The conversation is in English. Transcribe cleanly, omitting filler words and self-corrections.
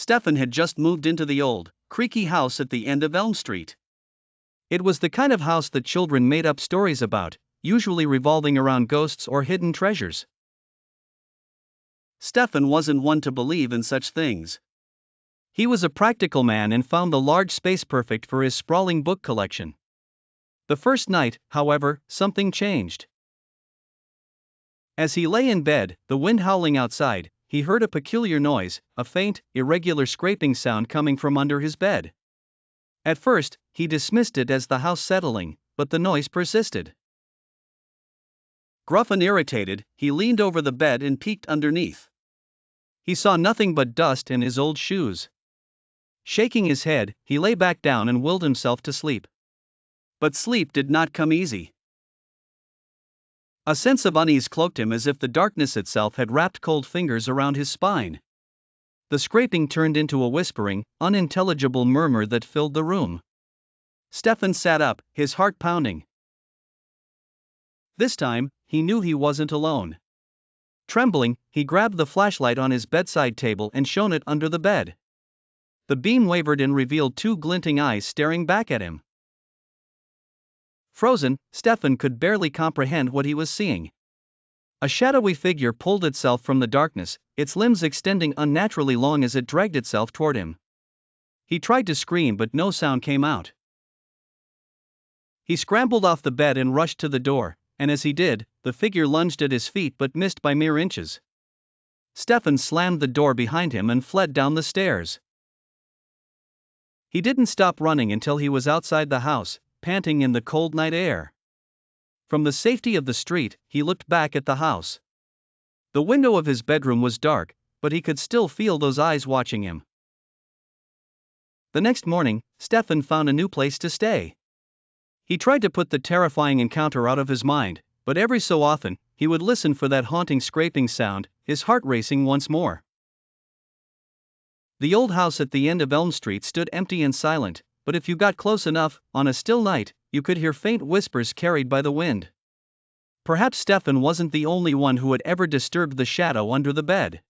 Stefan had just moved into the old, creaky house at the end of Elm Street. It was the kind of house that children made up stories about, usually revolving around ghosts or hidden treasures. Stefan wasn't one to believe in such things. He was a practical man and found the large space perfect for his sprawling book collection. The first night, however, something changed. As he lay in bed, the wind howling outside, he heard a peculiar noise, a faint, irregular scraping sound coming from under his bed. At first, he dismissed it as the house settling, but the noise persisted. Gruff and irritated, he leaned over the bed and peeked underneath. He saw nothing but dust and his old shoes. Shaking his head, he lay back down and willed himself to sleep. But sleep did not come easy. A sense of unease cloaked him as if the darkness itself had wrapped cold fingers around his spine. The scraping turned into a whispering, unintelligible murmur that filled the room. Stefan sat up, his heart pounding. This time, he knew he wasn't alone. Trembling, he grabbed the flashlight on his bedside table and shone it under the bed. The beam wavered and revealed two glinting eyes staring back at him. Frozen, Stefan could barely comprehend what he was seeing. A shadowy figure pulled itself from the darkness, its limbs extending unnaturally long as it dragged itself toward him. He tried to scream but no sound came out. He scrambled off the bed and rushed to the door, and as he did, the figure lunged at his feet but missed by mere inches. Stefan slammed the door behind him and fled down the stairs. He didn't stop running until he was outside the house, panting in the cold night air. From the safety of the street, he looked back at the house. The window of his bedroom was dark, but he could still feel those eyes watching him. The next morning, Stefan found a new place to stay. He tried to put the terrifying encounter out of his mind, but every so often, he would listen for that haunting scraping sound, his heart racing once more. The old house at the end of Elm Street stood empty and silent, but if you got close enough, on a still night, you could hear faint whispers carried by the wind. Perhaps Stefan wasn't the only one who had ever disturbed the shadow under the bed.